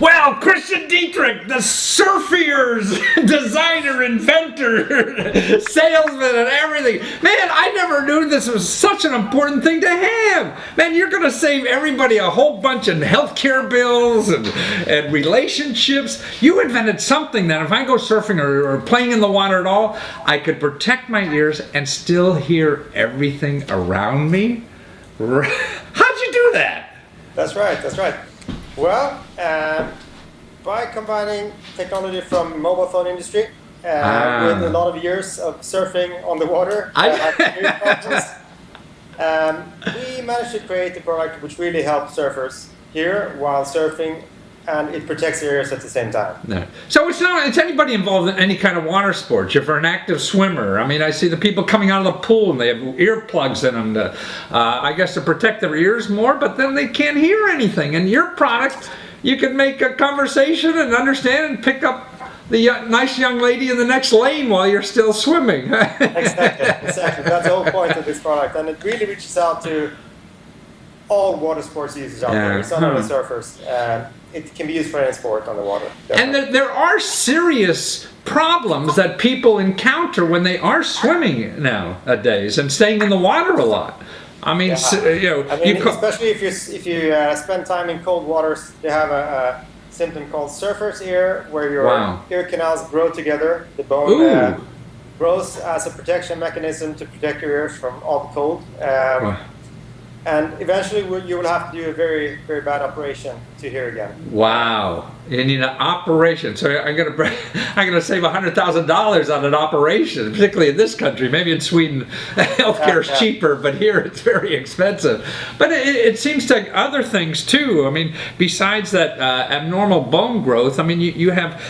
Well, Christian Dietrich, the surfier's designer, inventor, salesman, and everything. Man, I never knew this was such an important thing to have. Man, you're going to save everybody a whole bunch of healthcare bills and relationships. You invented something that if I go surfing or playing in the water at all, I could protect my ears and still hear everything around me. How'd you do that? That's right, that's right. Well, by combining technology from mobile phone industry with a lot of years of surfing on the water, we managed to create a product which really helps surfers here while surfing, and it protects their ears at the same time. No. So it's anybody involved in any kind of water sports. If you're an active swimmer, I mean, I see the people coming out of the pool and they have earplugs in them to, I guess, to protect their ears more, but then they can't hear anything. And your product, you can make a conversation and understand and pick up the nice young lady in the next lane while you're still swimming. Exactly. That's the whole point of this product. And it really reaches out to all water sports users out there. It's not only surfers. It can be used for any sport on the water. Definitely. And there are serious problems that people encounter when they are swimming nowadays and staying in the water a lot. I mean, especially if you spend time in cold waters, they have a symptom called surfer's ear, where your ear canals grow together. The bone grows as a protection mechanism to protect your ears from all the cold. And eventually you will have to do a very, very bad operation to hear again. Wow. You need an operation. So I'm gonna save $100,000 on an operation, particularly in this country. Maybe in Sweden, healthcare is cheaper, but here it's very expensive. But it seems to other things too. I mean, besides that abnormal bone growth, I mean, you have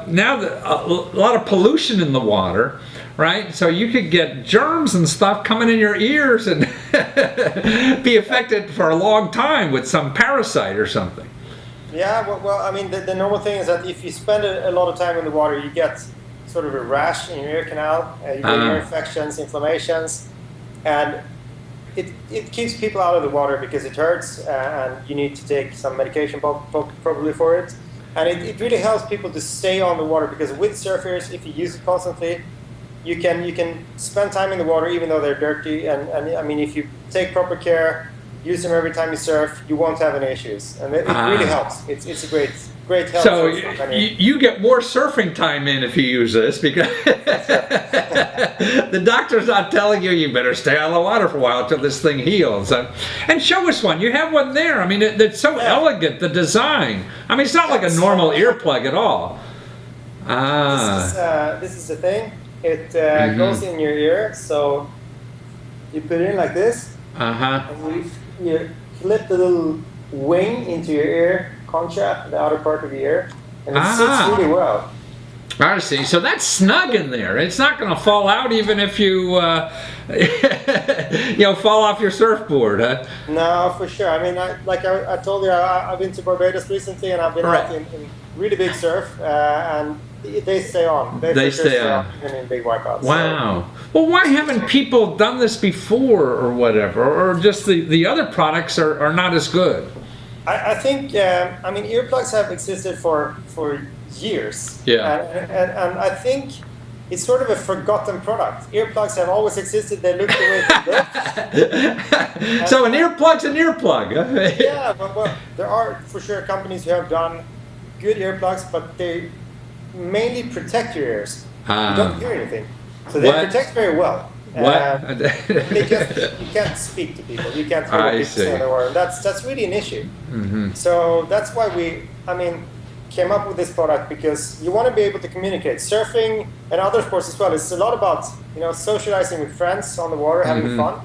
now a lot of pollution in the water. Right? So you could get germs and stuff coming in your ears and be affected for a long time with some parasite or something. Yeah, well I mean, the normal thing is that if you spend a lot of time in the water, you get sort of a rash in your ear canal, you get ear infections, inflammations, and it keeps people out of the water because it hurts, and you need to take some medication probably for it. And it really helps people to stay on the water, because with surf ears, if you use it constantly, you can spend time in the water even though they're dirty, and I mean, if you take proper care, use them every time you surf, you won't have any issues, and it really helps. It's a great help. So you get more surfing time in if you use this, because the doctor's not telling you better stay out of the water for a while until this thing heals. And show us one. You have one there. I mean, it's so elegant, the design. I mean, it's not like a normal earplug at all. This is the thing. It goes in your ear, so you put it in like this, and you flip the little wing into your ear concha, the outer part of your ear, and it sits really well. I see. So that's snug in there. It's not going to fall out even if you fall off your surfboard, huh? No, for sure. I mean, I told you, I've been to Barbados recently, and I've been out in really big surf, and they stay on. They stay on. In big wipeouts. Wow. So. Well, why haven't people done this before or whatever? Or just the other products are not as good? I think, I mean, earplugs have existed for years. Yeah. And I think it's sort of a forgotten product. Earplugs have always existed. They look the way they look. So an earplug's an earplug. Yeah, well, there are for sure companies who have done good earplugs, but they mainly protect your ears. You don't hear anything. So they protect very well. You can't speak to people. You can't hear what people say in the water. That's really an issue. Mm-hmm. So that's why we came up with this product, because you want to be able to communicate. Surfing and other sports as well, it's a lot about socializing with friends on the water, having fun.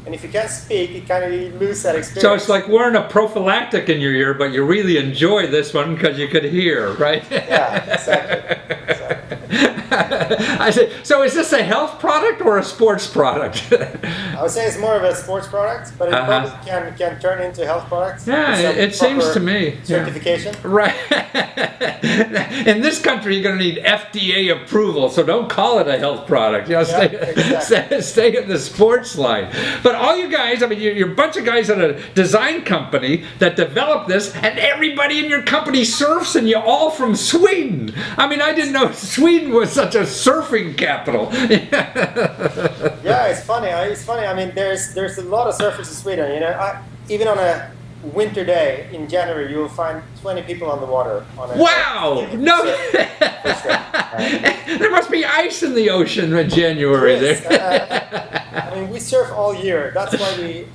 And if you can't speak, you kind of lose that experience. So it's like wearing a prophylactic in your ear, but you really enjoy this one because you could hear, right? Yeah, exactly. I said, so is this a health product or a sports product? I would say it's more of a sports product, but it probably can turn into a health product. Yeah, it seems to me. Certification. Yeah. Right. In this country, you're going to need FDA approval, so don't call it a health product. You know, stay in the sports line. But all you guys, I mean, you're a bunch of guys at a design company that developed this, and everybody in your company surfs, and you're all from Sweden. I mean, I didn't know Sweden was such a surfing capital. Yeah, it's funny. I mean, there's a lot of surfers in Sweden. You know, even on a winter day in January, you will find 20 people on the water. Wow! No, there must be ice in the ocean in January there. I mean, we surf all year. That's why we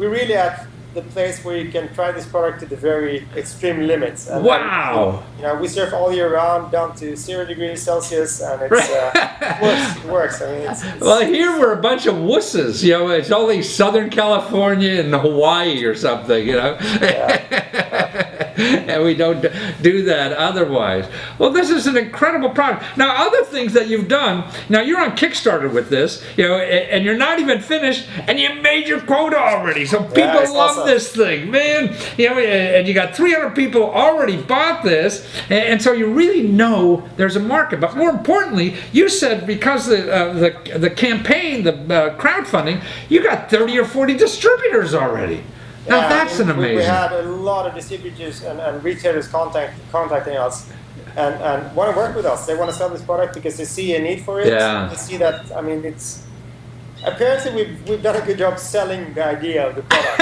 really at the place where you can try this product to the very extreme limits. And wow! You know, we surf all year round down to 0 degrees Celsius, and it works. I mean, it's well, here we're a bunch of wusses. You know, it's only Southern California and Hawaii or something. You know. Yeah. And we don't do that otherwise. Well, this is an incredible product. Now, other things that you've done. Now, you're on Kickstarter with this, you know, and you're not even finished, and you made your quota already. So people love this thing, man. You know, and you got 300 people already bought this, and so you really know there's a market. But more importantly, you said because the campaign, the crowdfunding, you got 30 or 40 distributors already. Now that's an amazing. We had a lot of distributors and retailers contacting us and want to work with us. They want to sell this product because they see a need for it. Yeah. They see that, I mean, it's apparently we've done a good job selling the idea of the product.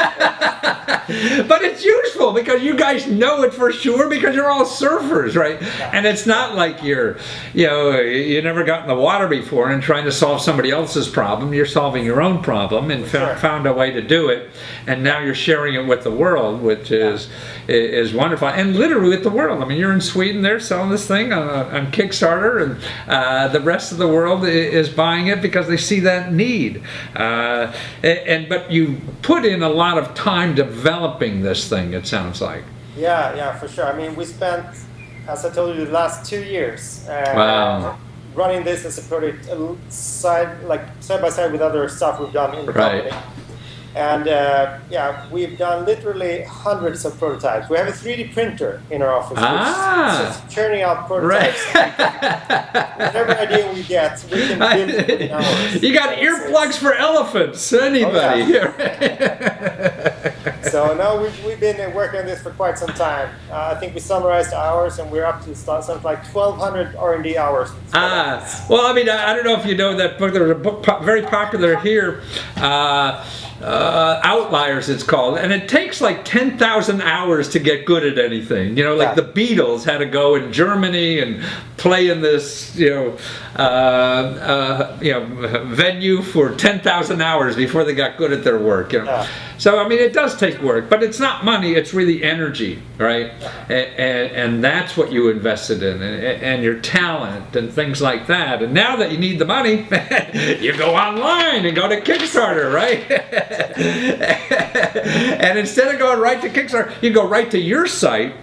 But it's useful because you guys know it for sure because you're all surfers, right? Yeah. And it's not like you never got in the water before and trying to solve somebody else's problem. You're solving your own problem and found a way to do it. And now you're sharing it with the world, which is wonderful. And literally with the world. I mean, you're in Sweden, they're selling this thing on Kickstarter, and the rest of the world is buying it because they see that need. But you put in a lot of time developing this thing, it sounds like. Yeah, for sure. I mean, we spent, as I told you, the last 2 years running this as a project side by side with other stuff we've done in the company. And we've done literally hundreds of prototypes. We have a 3D printer in our office, which is churning out prototypes. Whatever idea we get, we can build it within hours. You got earplugs for elephants, anybody? Oh, yeah. So now we've been working on this for quite some time. I think we summarized hours, and we're up to something like 1,200 R&D hours. Well, I mean, I don't know if you know that book. There was a book very popular here. Outliers it's called, and it takes like 10,000 hours to get good at anything. You know, like the Beatles had to go in Germany and play in this venue for 10,000 hours before they got good at their work. You know, so I mean, it does take work, but it's not money; it's really energy, right? And that's what you invested in, and your talent and things like that. And now that you need the money, you go online and go to Kickstarter, right? And instead of going right to Kickstarter, you go right to your site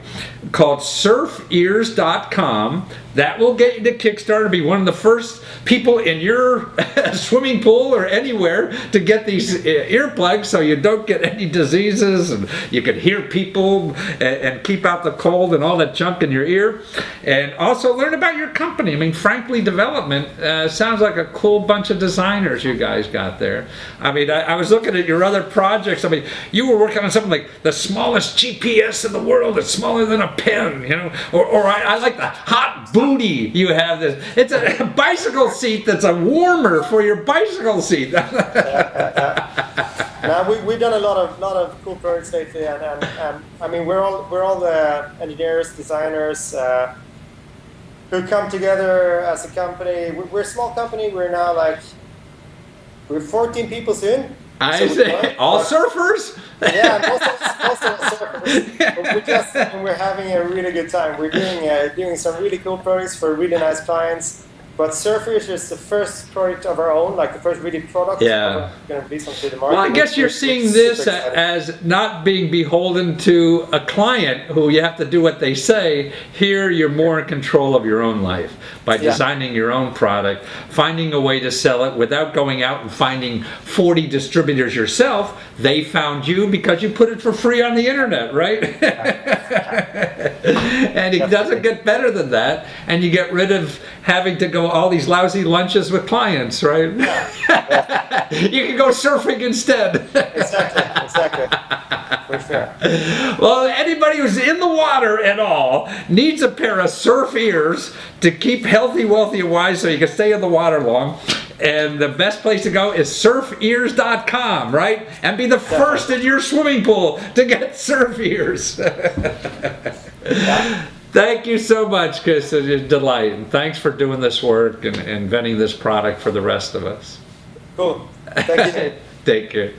called surfears.com. That will get you to Kickstarter, be one of the first people in your swimming pool or anywhere to get these earplugs so you don't get any diseases and you can hear people and keep out the cold and all that junk in your ear. And also learn about your company. I mean, Frankly Development sounds like a cool bunch of designers you guys got there. I mean, I was looking at your other projects. I mean, you were working on something like the smallest GPS in the world. It's smaller than a pen, you know, or I like the hot booty you have. This, it's a bicycle seat that's a warmer for your bicycle seat. Now we've done a lot of cool projects lately, and I mean we're all the engineers, designers who come together as a company. We're a small company. We're now we're 14 people soon. I say all surfers. Yeah, also surfers. But we're having a really good time. We're doing some really cool projects for really nice clients. But Surf Ears is the first product of our own, like the first really product Yeah. going to release onto the market. Well, I guess you're seeing this as not being beholden to a client who you have to do what they say. Here, you're more in control of your own life by designing your own product, finding a way to sell it without going out and finding 40 distributors yourself. They found you because you put it for free on the internet, right? And it doesn't get better than that. And you get rid of having to go all these lousy lunches with clients, right? You can go surfing instead. Exactly. For sure. Well, anybody who's in the water at all needs a pair of Surf Ears to keep healthy, wealthy, and wise so you can stay in the water long. And the best place to go is surfears.com, right? And be the first in your swimming pool to get Surf Ears. Thank you so much, Chris. It's a delight. And thanks for doing this work and inventing this product for the rest of us. Cool. Thank you. Take care.